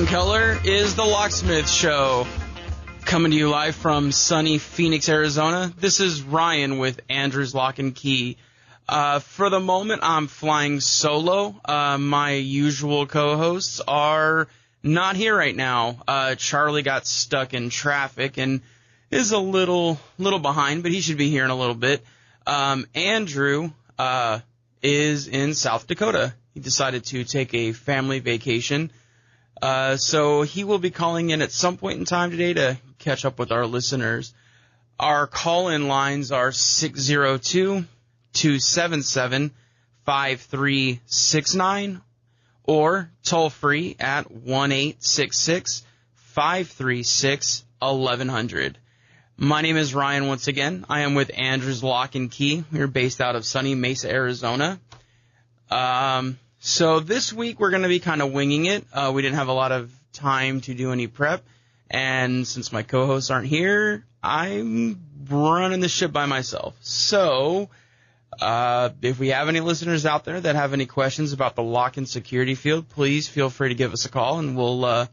Living Color is the Locksmith Show, coming to you live from sunny Phoenix, Arizona. This is Ryan with Andrew's Lock and Key. For the moment, I'm flying solo. My usual co-hosts are not here right now. Charlie got stuck in traffic and is a little behind, but he should be here in a little bit. Andrew is in South Dakota. He decided to take a family vacation. So he will be calling in at some point in time today to catch up with our listeners. Our call-in lines are 602-277-5369 or toll-free at 1-866-536-1100. My name is Ryan once again. I am with Andrew's Lock and Key. We're based out of sunny Mesa, Arizona. So this week we're going to be kind of winging it. We didn't have a lot of time to do any prep, and since my co-hosts aren't here, I'm running the ship by myself. So if we have any listeners out there that have any questions about the lock and security field, please feel free to give us a call, and we'll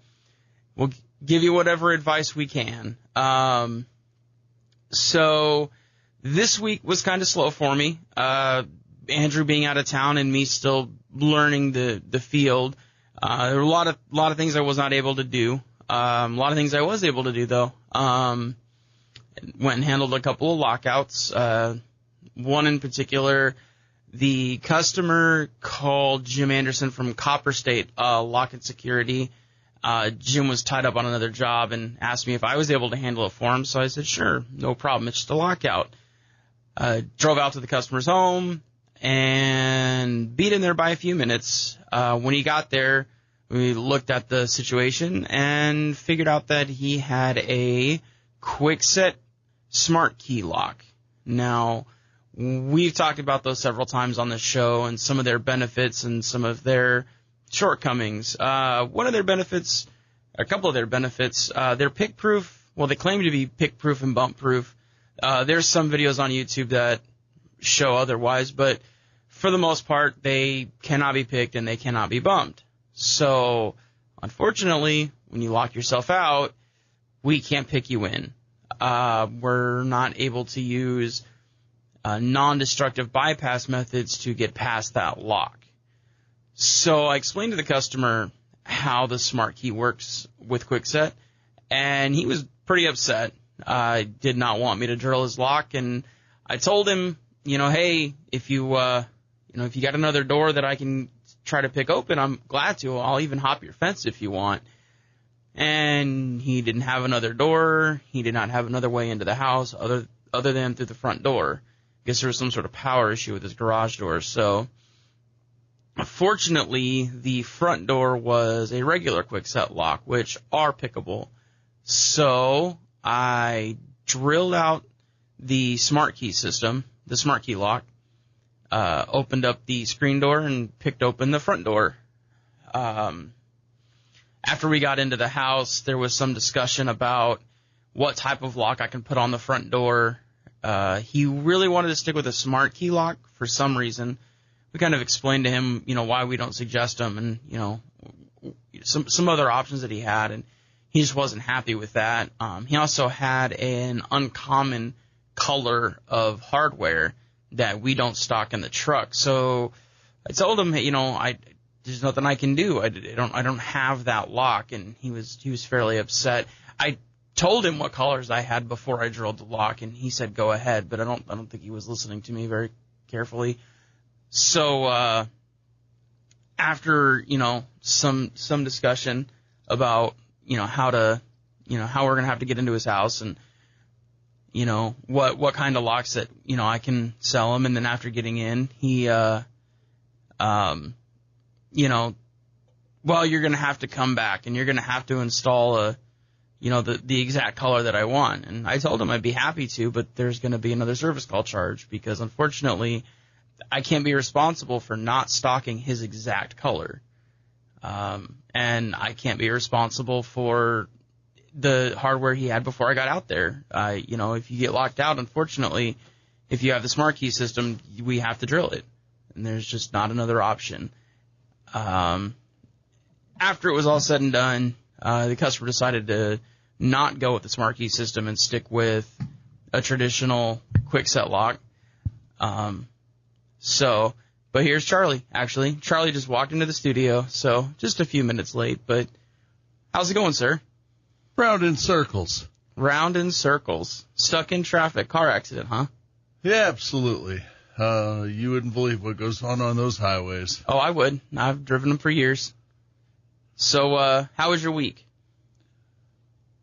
give you whatever advice we can. So this week was kind of slow for me. Andrew being out of town and me still learning the field. There were a lot of things I was not able to do. A lot of things I was able to do though. Went and handled a couple of lockouts. One in particular, the customer called Jim Anderson from Copper State Lock and Security. Jim was tied up on another job and asked me if I was able to handle it for him. So I said, sure, no problem. It's just a lockout. Drove out to the customer's home and beat him there by a few minutes. When he got there, we looked at the situation and figured out that he had a quick-set smart key lock. Now, we've talked about those several times on the show and some of their benefits and some of their shortcomings. One of their benefits, a couple of their benefits, they're pick-proof. Well, they claim to be pick-proof and bump-proof. There's some videos on YouTube that show otherwise, but for the most part, they cannot be picked and they cannot be bumped. So, unfortunately, when you lock yourself out, we can't pick you in. We're not able to use non-destructive bypass methods to get past that lock. So I explained to the customer how the smart key works with Quickset, and he was pretty upset. Did not want me to drill his lock, and I told him, hey, if you got another door that I can try to pick open, I'm glad to. I'll even hop your fence if you want. And he didn't have another door. He did not have another way into the house other than through the front door. I guess there was some sort of power issue with his garage door. So, fortunately, the front door was a regular quick-set lock, which are pickable. So, I drilled out the smart key system, the smart key lock, opened up the screen door and picked open the front door. After we got into the house, there was some discussion about what type of lock I can put on the front door. He really wanted to stick with a smart key lock for some reason. We kind of explained to him, why we don't suggest them and, some other options that he had, and he just wasn't happy with that. He also had an uncommon color of hardware that we don't stock in the truck. So I told him, there's nothing I can do. I don't have that lock, and he was fairly upset. I told him what colors I had before I drilled the lock, and he said go ahead, but I don't think he was listening to me very carefully. So after some discussion about how we're gonna have to get into his house and what kind of locks that I can sell him, and then after getting in, he well, you're gonna have to come back and you're gonna have to install the exact color that I want. And I told him I'd be happy to, but there's gonna be another service call charge because unfortunately I can't be responsible for not stocking his exact color. And I can't be responsible for the hardware he had before I got out there. If you get locked out, unfortunately, if you have the smart key system, we have to drill it. And there's just not another option. after it was all said and done, the customer decided to not go with the smart key system and stick with a traditional quick set lock. But here's Charlie, actually. Charlie just walked into the studio, so just a few minutes late. But how's it going, sir? Round in circles. Round in circles. Stuck in traffic. Car accident, huh? Yeah, absolutely. You wouldn't believe what goes on those highways. Oh, I would. I've driven them for years. So, how was your week?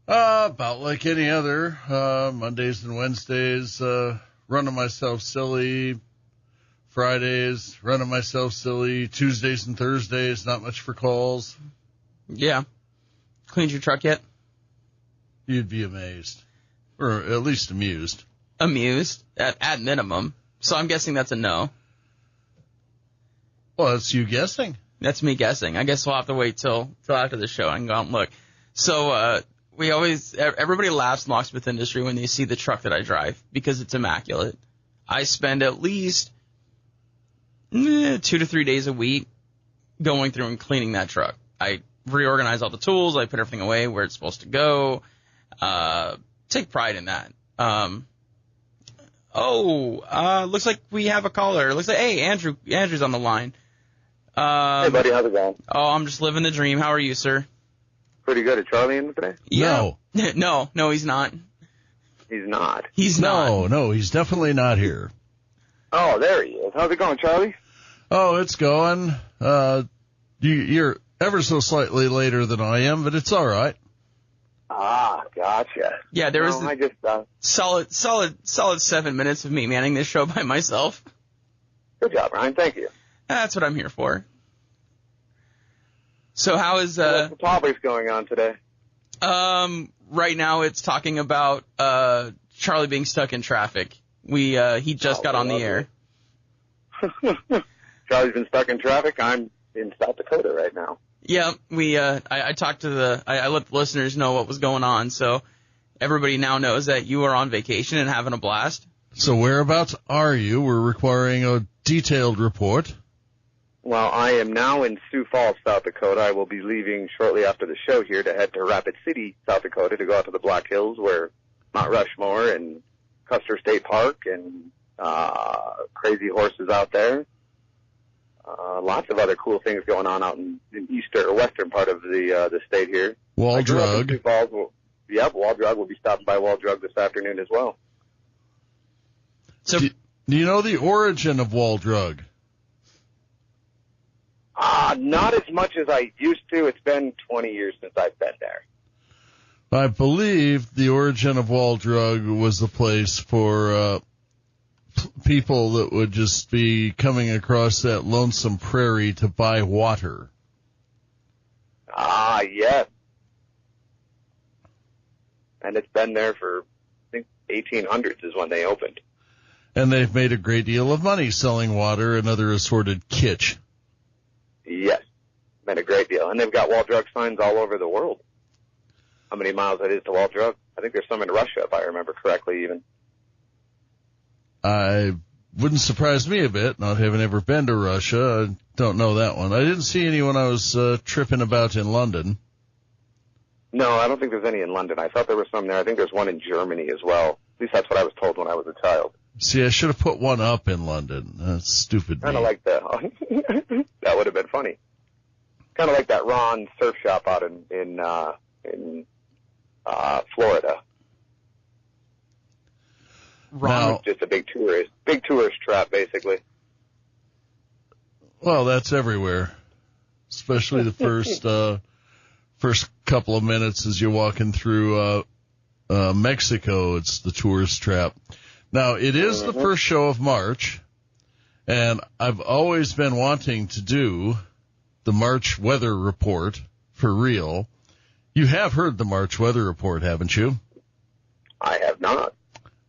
About like any other. Mondays and Wednesdays, running myself silly. Fridays, running myself silly. Tuesdays and Thursdays, not much for calls. Yeah. Cleaned your truck yet? You'd be amazed. Or at least amused. Amused? At minimum. So I'm guessing that's a no. Well, that's you guessing. That's me guessing. I guess we'll have to wait till after the show and go out and look. So, everybody laughs in the locksmith industry when they see the truck that I drive because it's immaculate. I spend at least 2 to 3 days a week going through and cleaning that truck. I reorganize all the tools. I put everything away where it's supposed to go. Take pride in that. Looks like we have a caller. Looks like, hey, Andrew's on the line. Hey, buddy, how's it going? Oh, I'm just living the dream. How are you, sir? Pretty good. Is Charlie in today? Yeah. No, he's not. He's not. He's not. No, he's definitely not here. Oh, there he is. How's it going, Charlie? Oh, it's going. You're ever so slightly later than I am, but it's all right. Ah, gotcha. Yeah, there was solid 7 minutes of me manning this show by myself. Good job, Ryan. Thank you. That's what I'm here for. So how is what's the topics going on today? Right now it's talking about Charlie being stuck in traffic. He just got on the air. Charlie's been stuck in traffic. I'm in South Dakota right now. Yeah, I talked to I let the listeners know what was going on, so everybody now knows that you are on vacation and having a blast. So whereabouts are you? We're requiring a detailed report. Well, I am now in Sioux Falls, South Dakota. I will be leaving shortly after the show here to head to Rapid City, South Dakota, to go out to the Black Hills where Mount Rushmore and Custer State Park and crazy horses out there. Lots of other cool things going on out in eastern or western part of the state here. Wall Drug. Sioux Falls. Wall Drug. We'll be stopping by Wall Drug this afternoon as well. So, do you know the origin of Wall Drug? Not as much as I used to. It's been 20 years since I've been there. I believe the origin of Wall Drug was the place for people that would just be coming across that lonesome prairie to buy water. Yes. And it's been there for, I think, 1800s is when they opened. And they've made a great deal of money selling water and other assorted kitsch. Yes, made a great deal. And they've got Wall Drug signs all over the world. How many miles that is to Wall Drug? I think there's some in Russia, if I remember correctly, even. I wouldn't surprise me a bit, not having ever been to Russia. I don't know that one. I didn't see any when I was tripping about in London. No, I don't think there's any in London. I thought there was some there. I think there's one in Germany as well. At least that's what I was told when I was a child. See, I should have put one up in London. That's stupid. Kind of like that. That would have been funny. Kind of like that Ron surf shop out in Florida. Ron, just a big tourist trap, basically. Well, that's everywhere, especially the first couple of minutes as you're walking through Mexico. It's the tourist trap. Now, it is the first show of March, and I've always been wanting to do the March weather report for real. You have heard the March weather report, haven't you? I have not.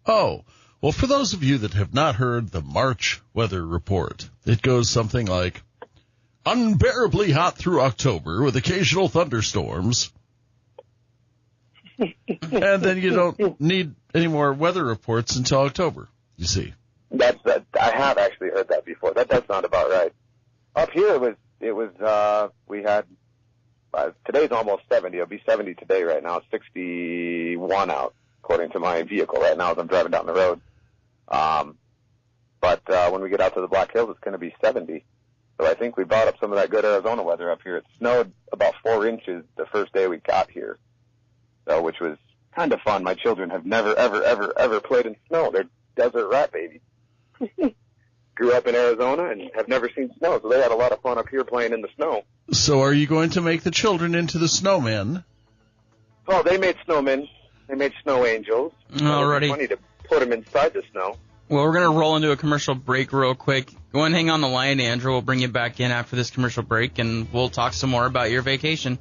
Oh, well, for those of you that have not heard the March weather report, it goes something like, unbearably hot through October with occasional thunderstorms. And then you don't need any more weather reports until October, you see. I have actually heard that before. That does sound about right. Up here it was we had today's almost 70. It'll be 70 today right now. It's 61 out, according to my vehicle right now as I'm driving down the road. But when we get out to the Black Hills, it's going to be 70. So I think we brought up some of that good Arizona weather up here. It snowed about 4 inches the first day we got here, so which was kind of fun. My children have never, ever played in snow. They're desert rat babies. Grew up in Arizona and have never seen snow, so they had a lot of fun up here playing in the snow. So are you going to make the children into the snowmen? Oh, they made snowmen. They made snow angels. Alrighty. It's funny to put them inside the snow. Well, we're going to roll into a commercial break real quick. Go ahead and hang on the line, Andrew. We'll bring you back in after this commercial break, and we'll talk some more about your vacation.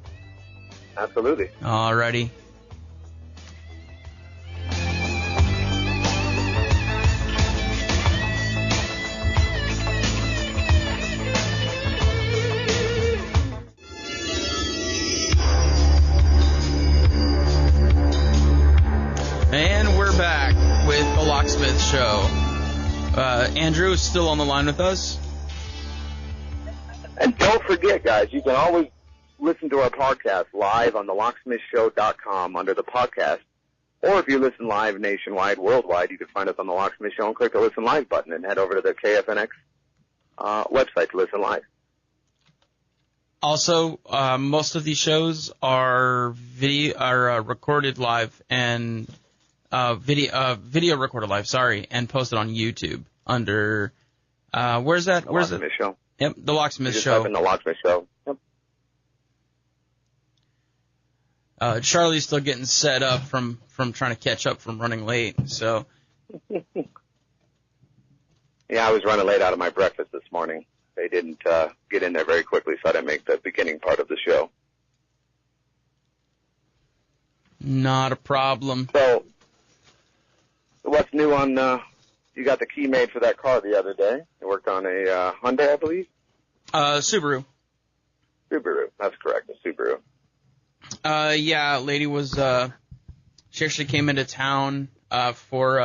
Absolutely. Alrighty. And we're back with the Locksmith Show. Andrew is still on the line with us. And don't forget, guys, you can always listen to our podcast live on the locksmithshow.com under the podcast. Or if you listen live nationwide, worldwide, you can find us on the Locksmith Show and click the Listen Live button and head over to the KFNX website to listen live. Also, most of these shows are recorded live and video recorded live, and posted on YouTube under where's that? Where's it? Locksmith Show. Yep, the Locksmith Just Show. type in the Locksmith Show. Yep. Charlie's still getting set up from trying to catch up from running late. So. Yeah, I was running late out of my breakfast this morning. They didn't get in there very quickly, so I didn't make the beginning part of the show. Not a problem. So, what's new on, you got the key made for that car the other day. You worked on a Hyundai, I believe? Subaru. Subaru, that's correct, a Subaru. Yeah, lady was, she actually came into town, for,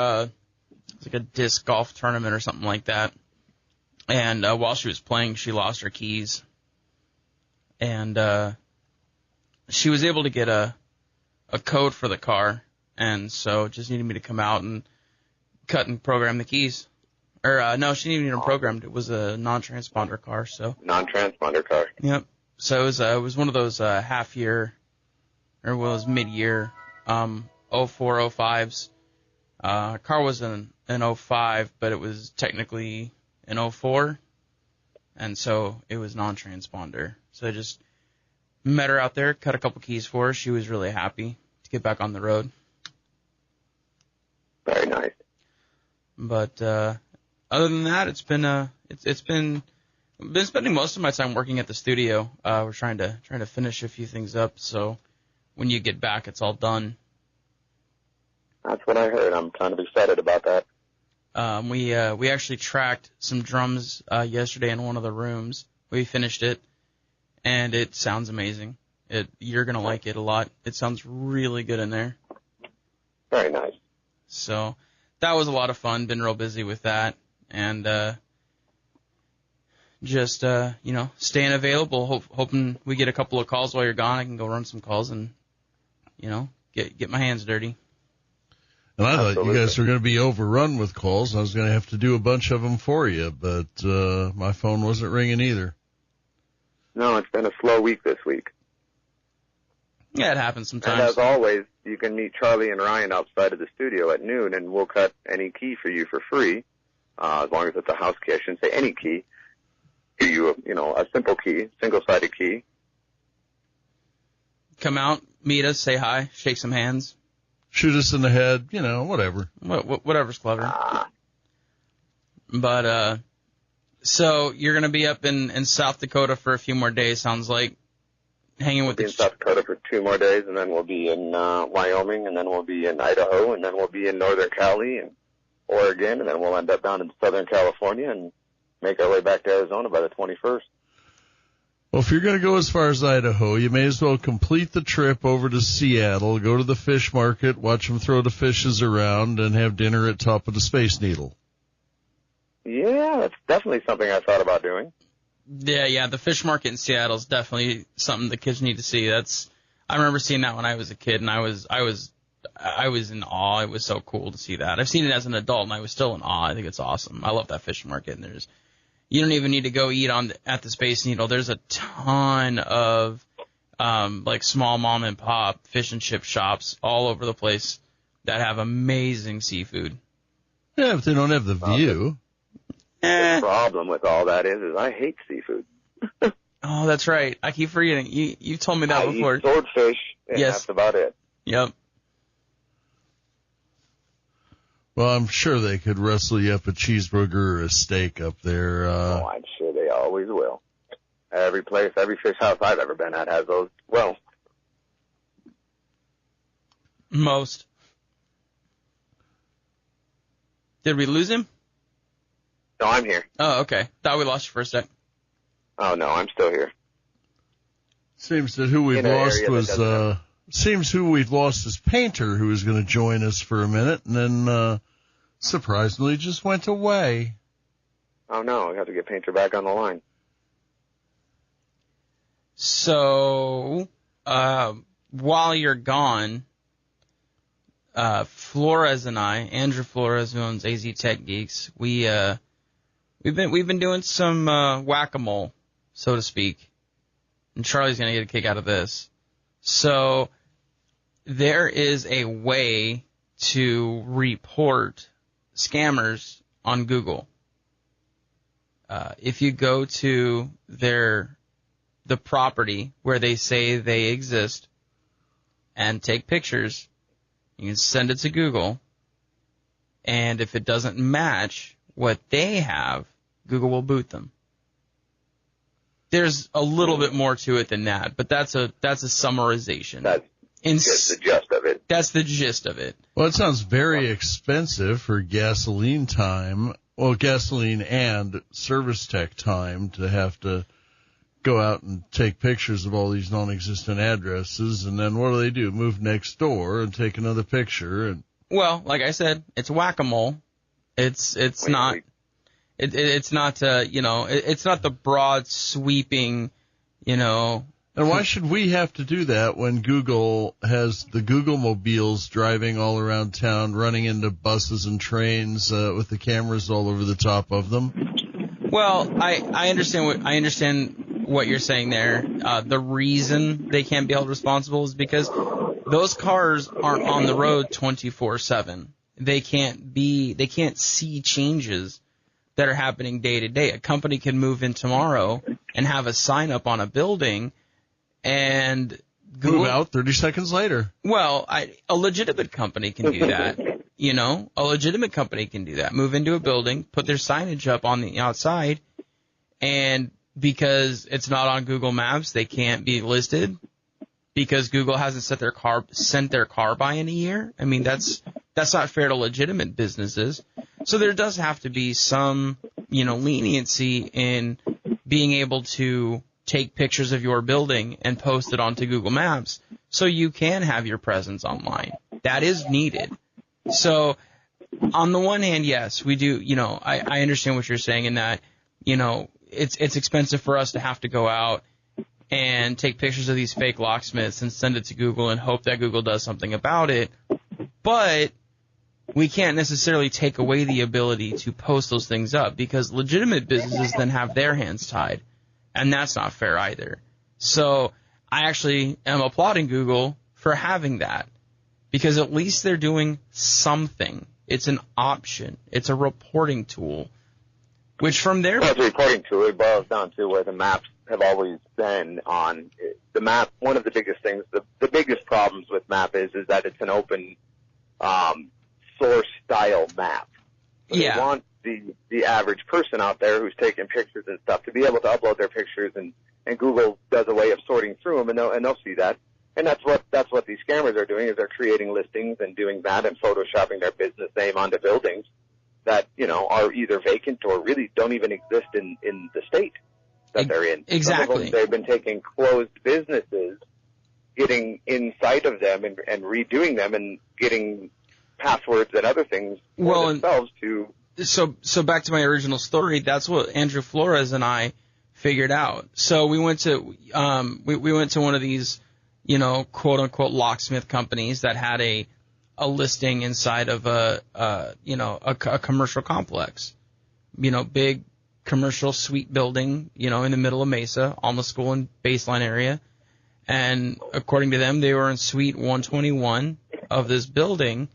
like a disc golf tournament or something like that. And, while she was playing, she lost her keys. And, she was able to get a code for the car. And so just needed me to come out and cut and program the keys. Or, no, she didn't even need them programmed. It was a non-transponder car, so. Non-transponder car. Yep. So it was one of those, half-year, or was mid-year, 04, 05s. Car was an 05, but it was technically an 04. And so it was non-transponder. So I just met her out there, cut a couple keys for her. She was really happy to get back on the road. Very nice. But other than that, it's been I've been spending most of my time working at the studio. We're trying to finish a few things up, so when you get back, it's all done. That's what I heard. I'm kind of excited about that. We actually tracked some drums yesterday in one of the rooms. We finished it, and it sounds amazing. You're gonna like it a lot. It sounds really good in there. Very nice. So that was a lot of fun. Been real busy with that, and just staying available. Hoping we get a couple of calls while you're gone. I can go run some calls and get my hands dirty. And I thought you guys were going to be overrun with calls. I was going to have to do a bunch of them for you, but my phone wasn't ringing either. No, it's been a slow week this week. Yeah, it happens sometimes. And as always, you can meet Charlie and Ryan outside of the studio at noon, and we'll cut any key for you for free, as long as it's a house key. I shouldn't say any key. Give you a simple key, single-sided key. Come out, meet us, say hi, shake some hands. Shoot us in the head, whatever. Whatever's clever. But, so you're going to be up in South Dakota for a few more days, sounds like. Hanging with we'll be in South Dakota for 2 more days, and then we'll be in Wyoming, and then we'll be in Idaho, and then we'll be in Northern Cali and Oregon, and then we'll end up down in Southern California and make our way back to Arizona by the 21st. Well, if you're going to go as far as Idaho, you may as well complete the trip over to Seattle, go to the fish market, watch them throw the fishes around, and have dinner at top of the Space Needle. Yeah, that's definitely something I thought about doing. Yeah, the fish market in Seattle is definitely something the kids need to see. I remember seeing that when I was a kid, and I was in awe. It was so cool to see that. I've seen it as an adult, and I was still in awe. I think it's awesome. I love that fish market, and you don't even need to go eat at the Space Needle. There's a ton of like small mom and pop fish and chip shops all over the place that have amazing seafood. Yeah, but they don't have the view. The problem with all that is I hate seafood. Oh, that's right. I keep forgetting. You've told me that before. I eat swordfish, and yes. That's about it. Yep. Well, I'm sure they could wrestle you up a cheeseburger or a steak up there. I'm sure they always will. Every fish house I've ever been at has those. Well, most. Did we lose him? No, I'm here. Oh, okay. Thought we lost you for a sec. Oh, no, I'm still here. Seems that who we've lost is Painter, who was going to join us for a minute, and then surprisingly just went away. Oh, no, we have to get Painter back on the line. So, while you're gone, Flores and I, Andrew Flores, who owns AZ Tech Geeks, we've been doing some whack-a-mole, so to speak. And Charlie's gonna get a kick out of this. So there is a way to report scammers on Google. If you go to the property where they say they exist and take pictures, you can send it to Google, and if it doesn't match what they have, Google will boot them. There's a little bit more to it than that, but that's a summarization. That's just the gist of it. That's the gist of it. Well, it sounds very expensive for gasoline time. Well, gasoline and service tech time to have to go out and take pictures of all these non-existent addresses, and then what do? Move next door and take another picture. And well, like I said, it's whack-a-mole. It's not the broad sweeping, And why should we have to do that when Google has the Google mobiles driving all around town, running into buses and trains with the cameras all over the top of them? Well, I understand what you're saying there. The reason they can't be held responsible is because those cars aren't on the road 24/7. They can't see changes that are happening day to day. A company can move in tomorrow and have a sign up on a building and move out 30 seconds later. Well, a legitimate company can do that. A legitimate company can do that. Move into a building, put their signage up on the outside, and because it's not on Google Maps, they can't be listed because Google hasn't sent their car by in a year. I mean, that's not fair to legitimate businesses. So there does have to be some, leniency in being able to take pictures of your building and post it onto Google Maps so you can have your presence online. That is needed. So on the one hand, yes, we do, I understand what you're saying in that, it's expensive for us to have to go out and take pictures of these fake locksmiths and send it to Google and hope that Google does something about it. But we can't necessarily take away the ability to post those things up because legitimate businesses then have their hands tied, and that's not fair either. So I actually am applauding Google for having that because at least they're doing something. It's an option. It's a reporting tool, which from there... Well, it's a reporting tool. It boils down to where the maps have always been on. The map, one of the biggest things, the biggest problems with map is that it's an open source style map. So yeah. They want the average person out there who's taking pictures and stuff to be able to upload their pictures, and Google does a way of sorting through them, and they'll see that. And that's what these scammers are doing, is they're creating listings and doing that and photoshopping their business name onto buildings that, are either vacant or really don't even exist in the state that they're in. Exactly. They've been taking closed businesses, getting inside of them and redoing them and getting passwords and other things for themselves to... So back to my original story, that's what Andrew Flores and I figured out. So we went to we went to one of these, quote unquote locksmith companies that had a listing inside of a commercial complex, big commercial suite building, in the middle of Mesa, Alma School and Baseline area. And according to them, they were in suite 121 of this building,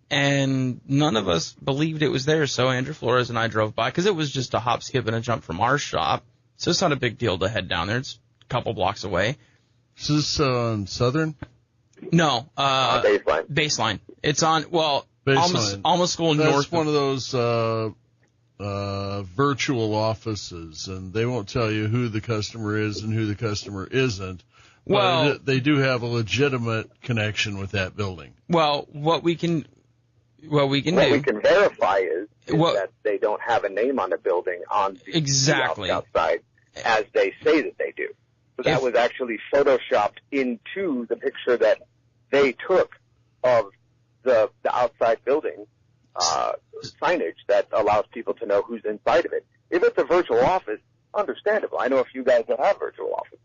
and none of us believed it was there. So Andrew Flores and I drove by because it was just a hop, skip, and a jump from our shop. So it's not a big deal to head down there. It's a couple blocks away. Is this on Southern? No, Baseline. Baseline. It's on, Baseline. Alma School That's north. That's one of those virtual offices, and they won't tell you who the customer is and who the customer isn't. Well, they do have a legitimate connection with that building. Well, what we can we can verify is that they don't have a name on the building on the outside, as they say that they do. So that was actually photoshopped into the picture that they took of the outside building signage that allows people to know who's inside of it. If it's a virtual office, understandable. I know a few guys that have virtual offices.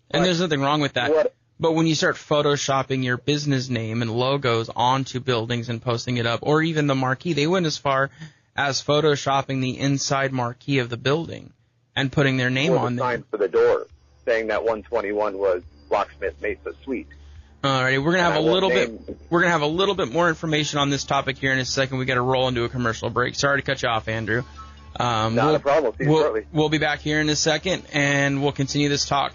And there's nothing wrong with that. But when you start photoshopping your business name and logos onto buildings and posting it up, or even the marquee, they went as far as photoshopping the inside marquee of the building and putting their name on there. Sign for the door saying that 121 was Locksmith Mesa Suite. All right, we're gonna have a little bit more information on this topic here in a second. We got to roll into a commercial break. Sorry to cut you off, Andrew. Not a problem. See you shortly. We'll be back here in a second, and we'll continue this talk.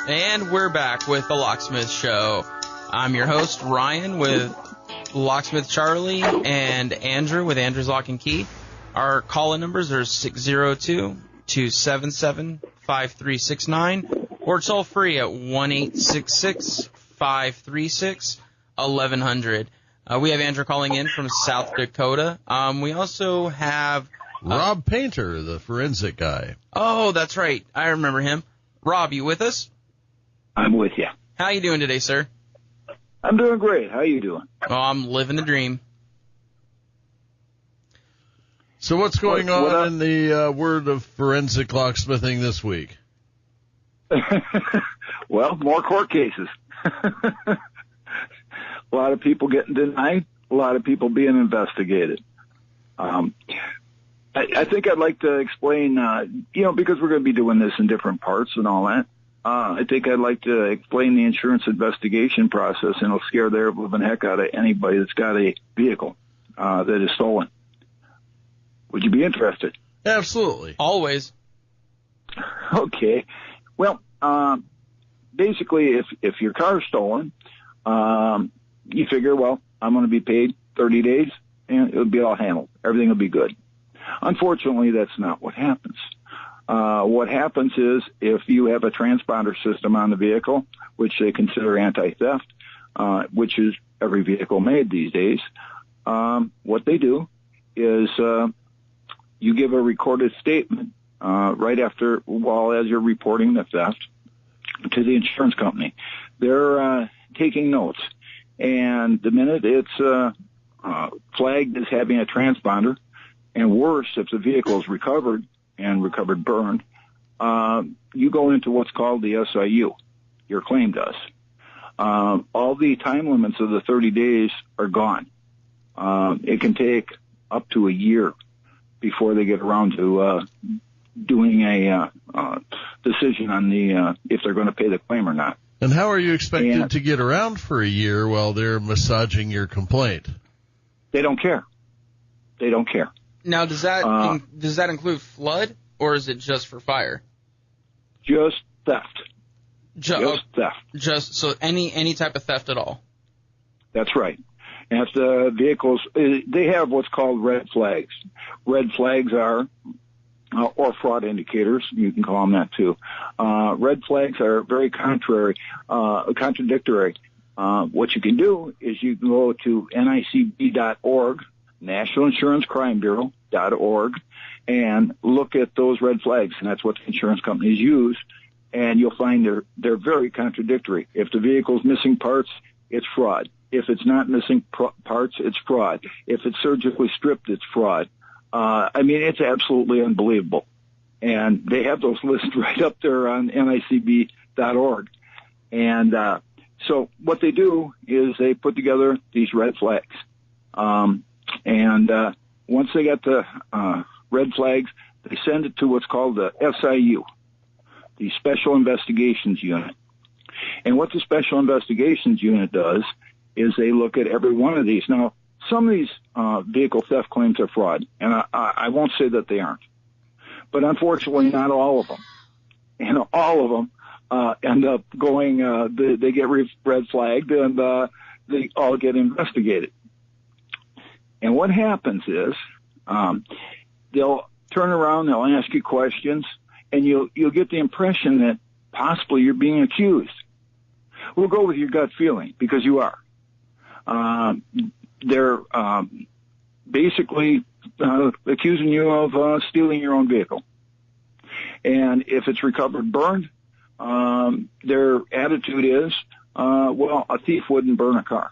And we're back with the Locksmith Show. I'm your host, Ryan, with Locksmith Charley and Andrew with Andrew's Lock and Key. Our call-in numbers are 602-277-5369 or toll free at 1-866-536-1100. We have Andrew calling in from South Dakota. We also have Rob Painter, the forensic guy. Oh, that's right. I remember him. Rob, you with us? I'm with you. How you doing today, sir? I'm doing great. How you doing? Oh, I'm living the dream. So what's going on in the world of forensic locksmithing this week? Well, more court cases. A lot of people getting denied, a lot of people being investigated. I think I'd like to explain, because we're going to be doing this in different parts and all that. I think I'd like to explain the insurance investigation process, and it'll scare the living heck out of anybody that's got a vehicle that is stolen. Would you be interested? Absolutely. Always. Okay. Well, basically, if your car's stolen, you figure, well, I'm going to be paid 30 days, and it'll be all handled. Everything will be good. Unfortunately, that's not what happens. What happens is if you have a transponder system on the vehicle, which they consider anti-theft, which is every vehicle made these days, what they do is you give a recorded statement right after, as you're reporting the theft to the insurance company. They're taking notes. And the minute it's flagged as having a transponder, and worse, if the vehicle is recovered burned, you go into what's called the SIU. Your claim does. All the time limits of the 30 days are gone. It can take up to a year before they get around to doing a decision on if they're going to pay the claim or not. And how are you expected to get around for a year while they're massaging your complaint? They don't care. They don't care. Now, does that include flood, or is it just for fire? Just theft. Just theft. Just so any type of theft at all. That's right. And if the vehicles, they have what's called red flags. Red flags are, or fraud indicators, you can call them that too. Red flags are very contradictory. What you can do is you can go to NICB.org, National Insurance Crime Bureau.org, and look at those red flags, and that's what the insurance companies use. And you'll find they're very contradictory. If the vehicle's missing parts, it's fraud. If it's not missing parts, it's fraud. If it's surgically stripped, it's fraud. I mean, it's absolutely unbelievable. And they have those lists right up there on NICB.org. And so what they do is they put together these red flags. And once they got the red flags, they send it to what's called the SIU, the Special Investigations Unit. And what the Special Investigations Unit does is they look at every one of these. Now, some of these vehicle theft claims are fraud, and I won't say that they aren't. But unfortunately, not all of them. And all of them end up going, they get red flagged, and they all get investigated. And what happens is they'll turn around, they'll ask you questions, and you'll get the impression that possibly you're being accused. We'll go with your gut feeling, because you are. They're basically accusing you of stealing your own vehicle. And if it's recovered burned, their attitude is, well, a thief wouldn't burn a car.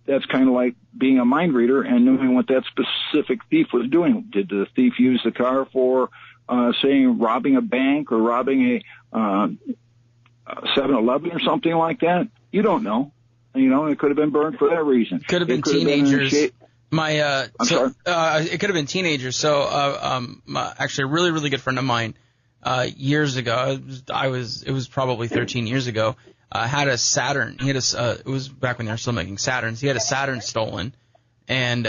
That's kind of like being a mind reader and knowing what that specific thief was doing. Did the thief use the car for, say, robbing a bank or robbing a 7-Eleven or something like that? You don't know. You know, it could have been burned for that reason. Could have been teenagers. It could have been teenagers. So, actually, a really, really good friend of mine, years ago, it was probably 13 years ago, had a Saturn. He had it was back when they were still making Saturns. He had a Saturn stolen, and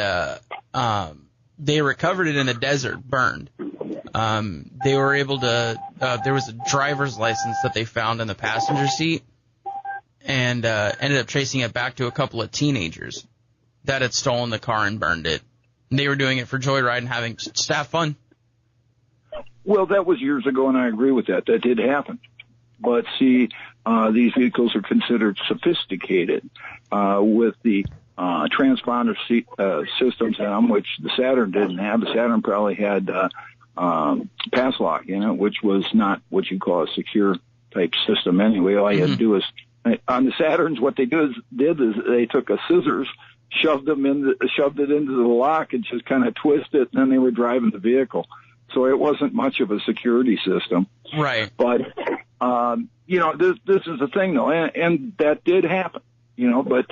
they recovered it in the desert, burned. They were able to. There was a driver's license that they found in the passenger seat, and ended up tracing it back to a couple of teenagers that had stolen the car and burned it. And they were doing it for joyride and having just have fun. Well, that was years ago, and I agree with that. That did happen. But see, these vehicles are considered sophisticated with the transponder systems in them, which the Saturn didn't have. The Saturn probably had pass lock in it, which was not what you call a secure type system anyway. All you had to do is, on the Saturns, what they did is they took a scissors, shoved it into the lock, and just kind of twisted it, and then they were driving the vehicle. So it wasn't much of a security system. Right. But, this is the thing, though, and that did happen, but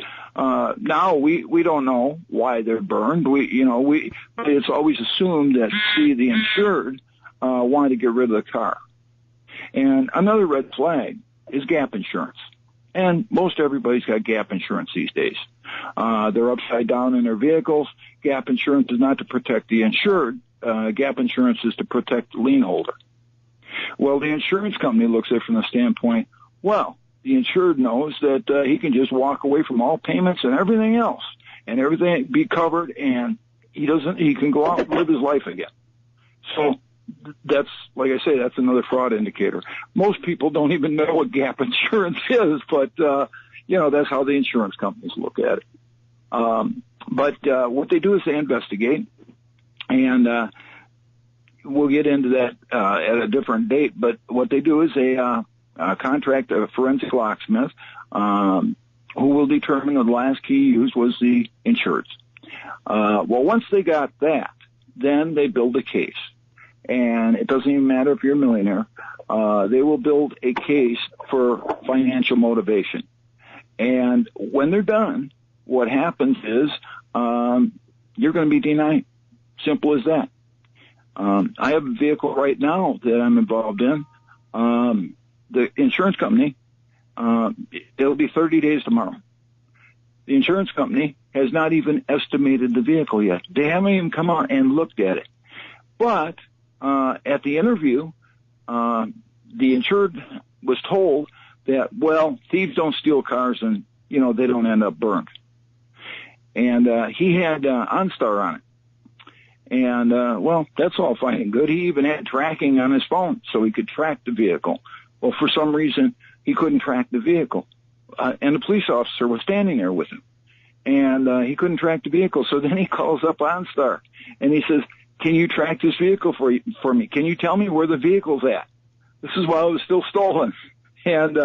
now we don't know why they're burned. It's always assumed that, the insured wanted to get rid of the car. And another red flag is gap insurance. And most everybody's got gap insurance these days. They're upside down in their vehicles. Gap insurance is not to protect the insured. Gap insurance is to protect the lien holder. Well, the insurance company looks at it from the standpoint, well, the insured knows that he can just walk away from all payments and everything else, and everything be covered, and he can go out and live his life again. So that's, like I say, that's another fraud indicator. Most people don't even know what gap insurance is, but, that's how the insurance companies look at it. But what they do is they investigate, and we'll get into that at a different date, but what they do is they contract a forensic locksmith who will determine the last key used was the insurance. Well, once they got that, then they build a case. And it doesn't even matter if you're a millionaire. They will build a case for financial motivation. And when they're done, what happens is you're going to be denied. Simple as that. I have a vehicle right now that I'm involved in. The insurance company, it'll be 30 days tomorrow. The insurance company has not even estimated the vehicle yet. They haven't even come out and looked at it. But at the interview, the insured was told that, well, thieves don't steal cars and, they don't end up burned. And he had OnStar on it. And, that's all fine and good. He even had tracking on his phone so he could track the vehicle. Well, for some reason, he couldn't track the vehicle. And the police officer was standing there with him. And he couldn't track the vehicle. So then he calls up OnStar. And he says, can you track this vehicle for me? Can you tell me where the vehicle's at? This is while it was still stolen. And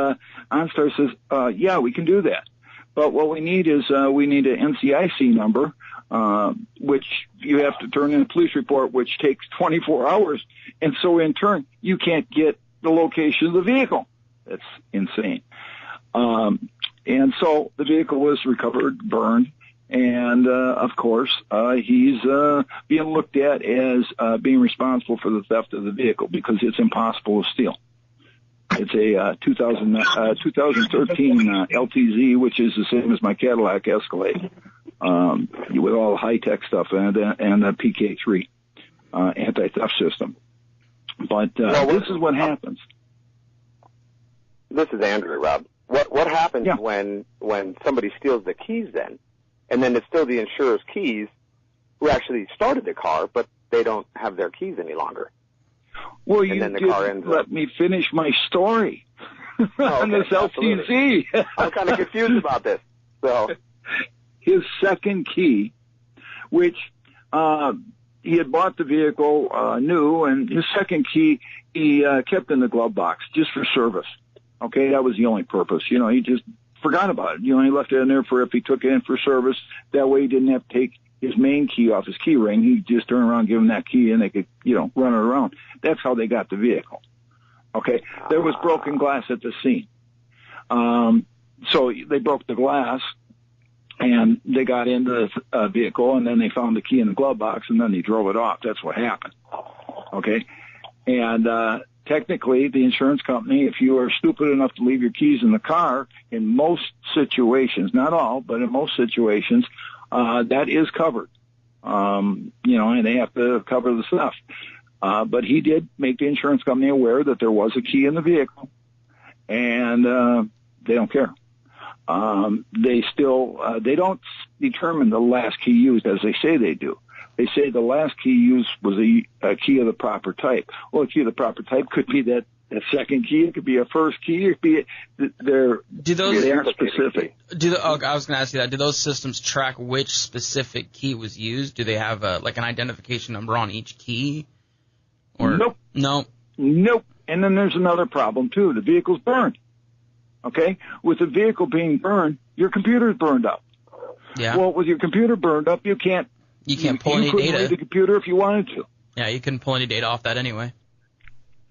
OnStar says, yeah, we can do that. But what we need is we need an NCIC number, which you have to turn in a police report, which takes 24 hours. And so in turn, you can't get the location of the vehicle. That's insane. And so the vehicle was recovered, burned, and of course, he's being looked at as being responsible for the theft of the vehicle because it's impossible to steal. It's a 2013 LTZ, which is the same as my Cadillac Escalade, with all the high-tech stuff and a PK3 anti-theft system. But this is what happens. This is Andrew, Rob. What happens when somebody steals the keys then? And then it's still the insurer's keys who actually started the car, but they don't have their keys any longer. Well, you didn't let me finish my story on this LTZ. I'm kind of confused about this. So, his second key, which he had bought the vehicle new, and his second key he kept in the glove box just for service. Okay, that was the only purpose. You know, he just forgot about it. You know, he left it in there for if he took it in for service. That way he didn't have to take his main key off his key ring. He just turned around, give him that key, and they could, you know, run it around. That's how they got the vehicle. Okay, there was broken glass at the scene. So they broke the glass, and they got into the vehicle, and then they found the key in the glove box, and then they drove it off. That's what happened. Okay, and technically, the insurance company, if you are stupid enough to leave your keys in the car, in most situations, not all, but in most situations, that is covered. You know, and they have to cover the stuff. But he did make the insurance company aware that there was a key in the vehicle, and they don't care. They still, they don't determine the last key used as they say they do. They say the last key used was a key of the proper type. Well, a key of the proper type could be that second key. It could be a first key. It could be they aren't specific. I was going to ask you that. Do those systems track which specific key was used? Do they have like an identification number on each key? Or Nope. Nope. And then there's another problem too. The vehicle's burned. Okay, with the vehicle being burned, your computer's burned up. Yeah. Well, with your computer burned up, you can't pull any data. Read the computer if you wanted to. Yeah, you couldn't pull any data off that anyway.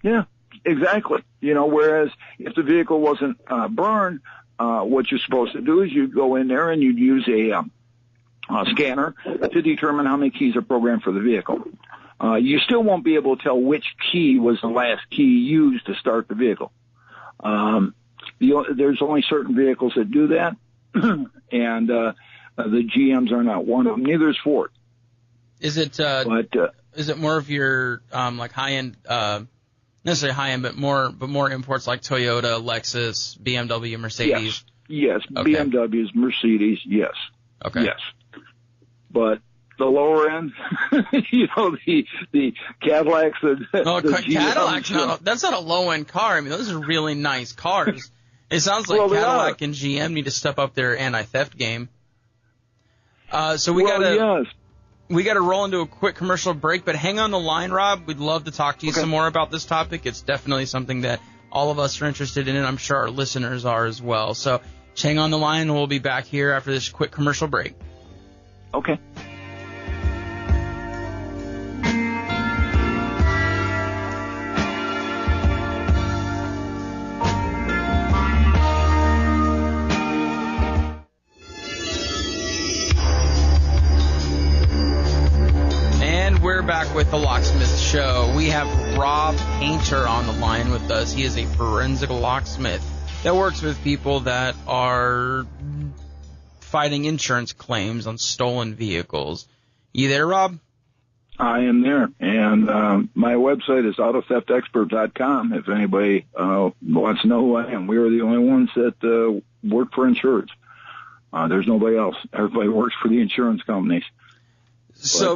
Yeah, exactly. You know, whereas if the vehicle wasn't burned, what you're supposed to do is you go in there and you'd use a scanner to determine how many keys are programmed for the vehicle. You still won't be able to tell which key was the last key used to start the vehicle. There's only certain vehicles that do that, and the GMs are not one of them. Neither is Ford. Is it more of your like high end, necessarily high end, but more imports like Toyota, Lexus, BMW, Mercedes? Yes. Okay. BMWs, Mercedes, yes. Okay. Yes. But the lower end, you know, the Cadillacs, Cadillacs, that's not a low end car. I mean, those are really nice cars. It sounds like Cadillac and GM need to step up their anti-theft game. So we got to roll into a quick commercial break, but hang on the line, Rob. We'd love to talk to you some more about this topic. It's definitely something that all of us are interested in, and I'm sure our listeners are as well. So hang on the line, and we'll be back here after this quick commercial break. Okay. Back with the Locksmith Show. We have Rob Painter on the line with us. He is a forensic locksmith that works with people that are fighting insurance claims on stolen vehicles. You there, Rob? I am there, and my website is autotheftexpert.com if anybody wants to know who I am. We are the only ones that work for insurance. There's nobody else. Everybody works for the insurance companies. So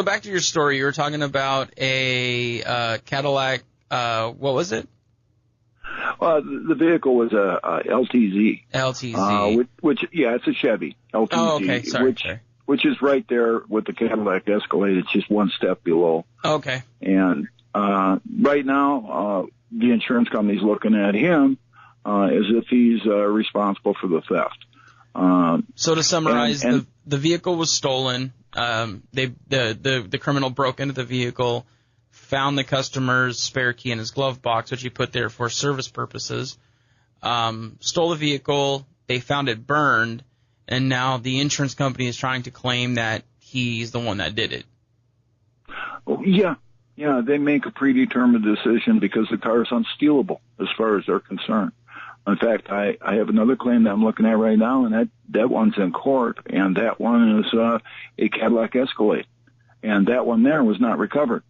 back to your story. You were talking about a Cadillac. What was it? The vehicle was a LTZ. LTZ. Which it's a Chevy LTZ. Oh, okay. Sorry. which is right there with the Cadillac Escalade. It's just one step below. Okay. And right now, the insurance company's looking at him as if he's responsible for the theft. So to summarize, the vehicle was stolen. The criminal broke into the vehicle, found the customer's spare key in his glove box, which he put there for service purposes, stole the vehicle. They found it burned, and now the insurance company is trying to claim that he's the one that did it. Oh, yeah, they make a predetermined decision because the car is unstealable as far as they're concerned. In fact, I have another claim that I'm looking at right now, and that one's in court, and that one is a Cadillac Escalade, and that one there was not recovered.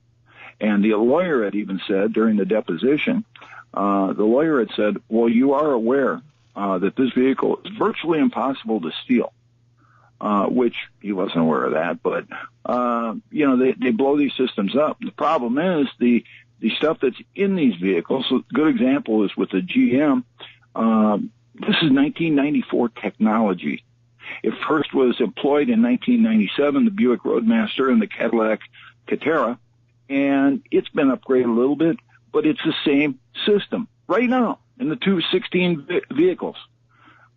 And the lawyer had even said during the deposition, the lawyer had said, well, you are aware that this vehicle is virtually impossible to steal, which he wasn't aware of that, but, they blow these systems up. The problem is the stuff that's in these vehicles. So a good example is with the GM. This is 1994 technology. It first was employed in 1997, the Buick Roadmaster and the Cadillac Catera, and it's been upgraded a little bit, but it's the same system right now in the 216 vehicles.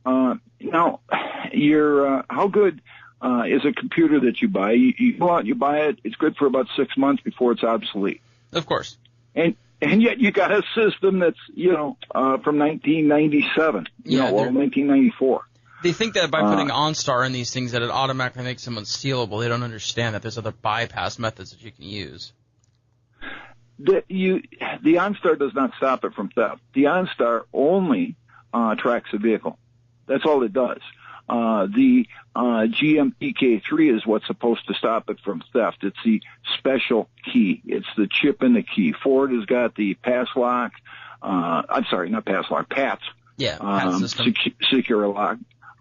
Now, how good is a computer that you buy? You go out, you buy it, it's good for about 6 months before it's obsolete. Of course. And yet you got a system that's, from 1997, 1994. They think that by putting OnStar in these things that it automatically makes them unstealable. They don't understand that there's other bypass methods that you can use. The OnStar does not stop it from theft. The OnStar only tracks the vehicle. That's all it does. The GM PK3 is what's supposed to stop it from theft. It's the special key. It's the chip in the key. Ford has got the pass lock. I'm sorry, not pass lock, PATS. Yeah, PATS system. Secure lock.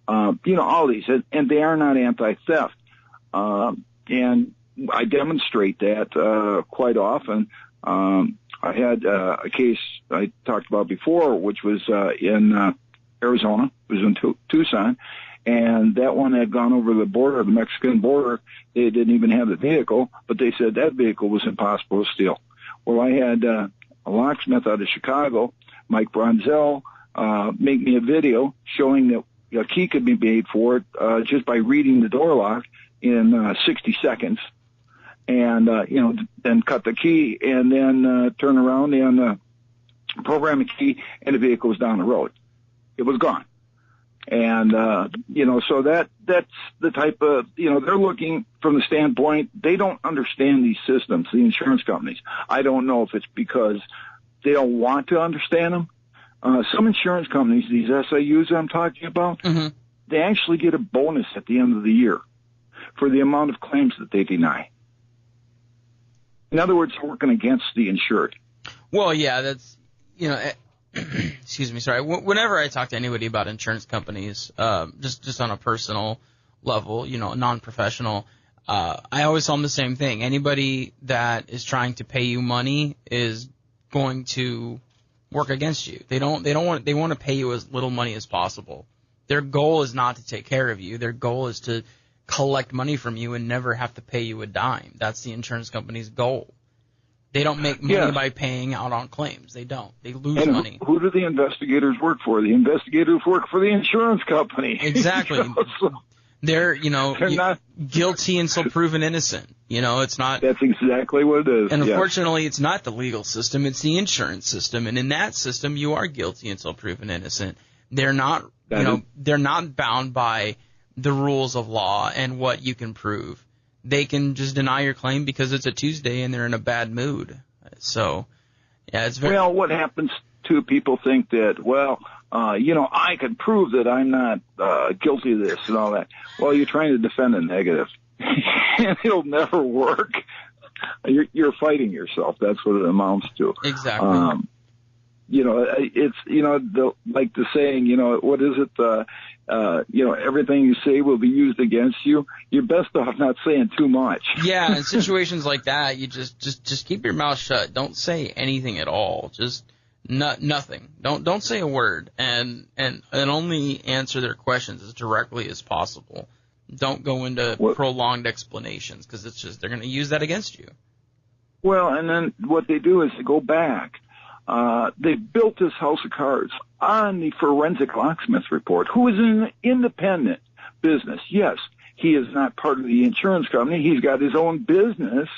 All these, and they are not anti-theft. And I demonstrate that quite often. I had a case I talked about before, which was in Arizona. It was in Tucson, and that one had gone over the border, the Mexican border. They didn't even have the vehicle, but they said that vehicle was impossible to steal. Well, I had a locksmith out of Chicago, Mike Bronzell, make me a video showing that a key could be made for it just by reading the door lock in 60 seconds. And, then cut the key and then turn around and program the key, and the vehicle was down the road. It was gone. And, so that's the type of, they're looking from the standpoint, they don't understand these systems, the insurance companies. I don't know if it's because they don't want to understand them. Some insurance companies, these SIUs I'm talking about, they actually get a bonus at the end of the year for the amount of claims that they deny. In other words, working against the insured. Well, yeah, that's, excuse me, sorry. Whenever I talk to anybody about insurance companies, just on a personal level, non-professional, I always tell them the same thing. Anybody that is trying to pay you money is going to work against you. They want to pay you as little money as possible. Their goal is not to take care of you. Their goal is to collect money from you and never have to pay you a dime. That's the insurance company's goal. They don't make money by paying out on claims. They don't. They lose money. Who do the investigators work for? The investigators work for the insurance company. Exactly. They're not guilty until proven innocent. It's not. That's exactly what it is. And unfortunately, it's not the legal system. It's the insurance system. And in that system, you are guilty until proven innocent. They're not, they're not bound by the rules of law and what you can prove. They can just deny your claim because it's a Tuesday and they're in a bad mood. So, yeah, it's very. Well, what happens to people think that, I can prove that I'm not guilty of this and all that. Well, you're trying to defend a negative. And it'll never work. You're fighting yourself. That's what it amounts to. Exactly. It's, like the saying, what is it? Everything you say will be used against you. You're best off not saying too much. Yeah, in situations like that, you just keep your mouth shut. Don't say anything at all. Just nothing. Don't say a word, and only answer their questions as directly as possible. Don't go into prolonged explanations, because it's just they're going to use that against you. Well, and then what they do is they go back. They built this house of cards on the forensic locksmith report, who is an independent business. Yes, he is not part of the insurance company. He's got his own business.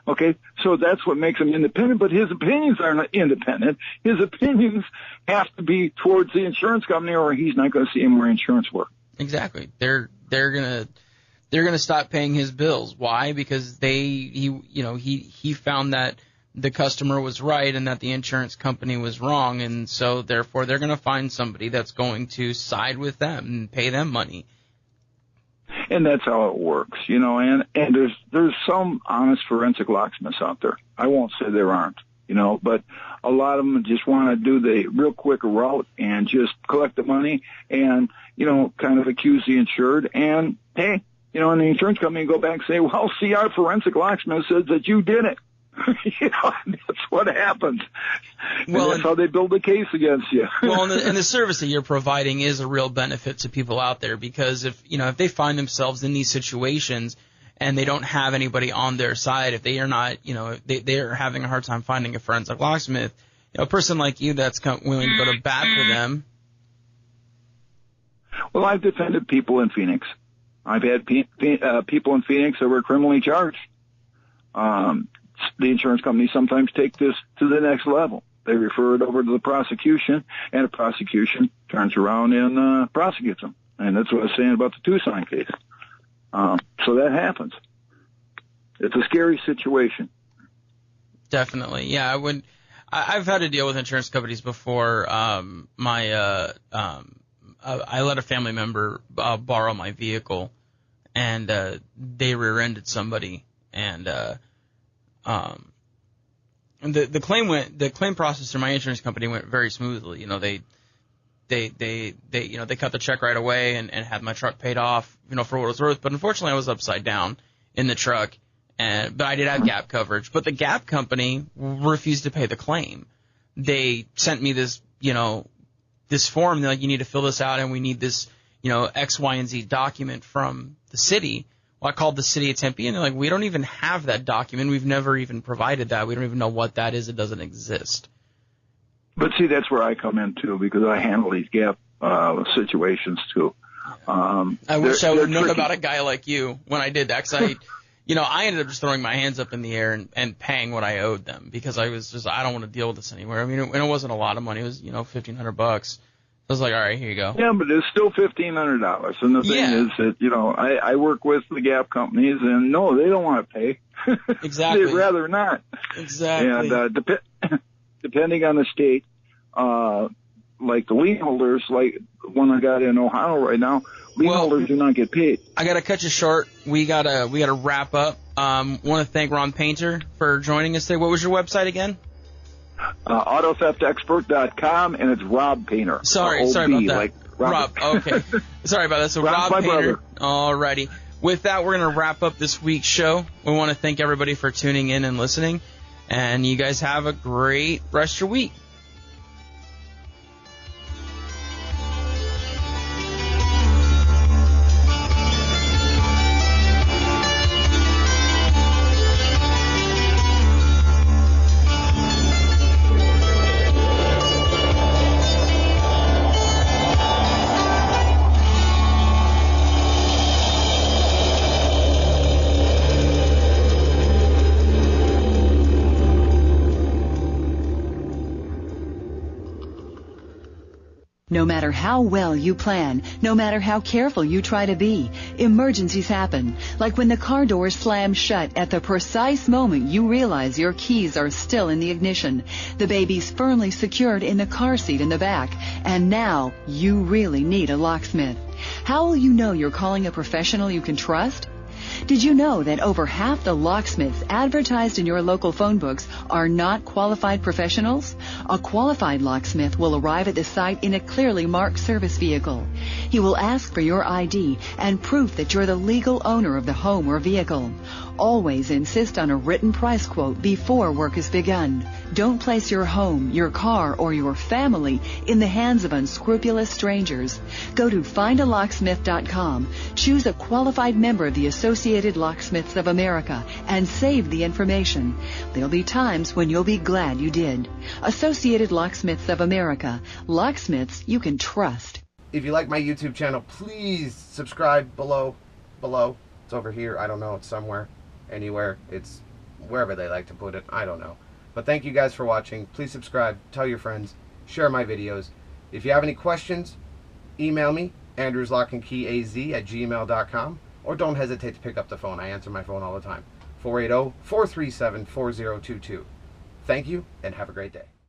Okay, so that's what makes him independent, but his opinions are not independent. His opinions have to be towards the insurance company, or he's not going to see anywhere insurance work. Exactly. They're gonna stop paying his bills. Why? Because he found that the customer was right and that the insurance company was wrong, and so therefore they're gonna find somebody that's going to side with them and pay them money. And that's how it works, and there's some honest forensic locksmiths out there. I won't say there aren't, but a lot of them just want to do the real quick route and just collect the money and, kind of accuse the insured, and hey, and the insurance company go back and say, well, see, our forensic locksmith says that you did it. That's what happens. Well, and that's how they build a case against you. Well, and the service that you're providing is a real benefit to people out there, because if they find themselves in these situations and they don't have anybody on their side, if they are not, they are having a hard time finding a forensic locksmith, a person like you that's willing to go to bat for them. Well, I've defended people in Phoenix. I've had people in Phoenix that were criminally charged. The insurance companies sometimes take this to the next level. They refer it over to the prosecution, and the prosecution turns around and prosecutes them. And that's what I was saying about the Tucson case. So that happens. It's a scary situation. Definitely, yeah. I've had to deal with insurance companies before. I let a family member borrow my vehicle, and they rear-ended somebody, and the claim process through my insurance company went very smoothly. They cut the check right away and had my truck paid off, for what it was worth. But unfortunately, I was upside down in the truck, but I did have gap coverage. But the gap company refused to pay the claim. They sent me this, this form. They're like, you need to fill this out, and we need this, X, Y, and Z document from the city. Well, I called the city of Tempe, and they're like, we don't even have that document. We've never even provided that. We don't even know what that is. It doesn't exist. But see, that's where I come in too, because I handle these gap situations too. I wish I would have known about a guy like you when I did that, because I ended up just throwing my hands up in the air and paying what I owed them, because I was just, I don't want to deal with this anymore. I mean, it wasn't a lot of money. It was, $1,500. I was like, all right, here you go. Yeah, but it's still $1,500. And the thing is that, I work with the gap companies, and no, they don't want to pay. Exactly. They'd rather not. Exactly. And depending on the state, like the lien holders, like one I got in Ohio right now, lien holders do not get paid. I got to cut you short. We gotta wrap up. Want to thank Ron Painter for joining us today. What was your website again? AutoTheftExpert.com, and it's Rob Painter. Sorry about that. Like Rob. Okay. Sorry about that. So Rob Painter. Alrighty. With that, we're going to wrap up this week's show. We want to thank everybody for tuning in and listening. And you guys have a great rest of your week. No matter how well you plan, no matter how careful you try to be, emergencies happen. Like when the car doors slam shut at the precise moment you realize your keys are still in the ignition, the baby's firmly secured in the car seat in the back, and now you really need a locksmith. How will you know you're calling a professional you can trust? Did you know that over half the locksmiths advertised in your local phone books are not qualified professionals? A qualified locksmith will arrive at the site in a clearly marked service vehicle. He will ask for your ID and proof that you're the legal owner of the home or vehicle. Always insist on a written price quote before work is begun. Don't place your home, your car, or your family in the hands of unscrupulous strangers. Go to findalocksmith.com, choose a qualified member of the Associated Locksmiths of America, and save the information. There'll be times when you'll be glad you did. Associated Locksmiths of America. Locksmiths you can trust. If you like my YouTube channel, please subscribe below. It's over here. I don't know. It's somewhere. Anywhere. It's wherever they like to put it. I don't know. But thank you guys for watching. Please subscribe. Tell your friends. Share my videos. If you have any questions, email me, andrewslockandkeyaz@gmail.com, or don't hesitate to pick up the phone. I answer my phone all the time. 480-437-4022. Thank you, and have a great day.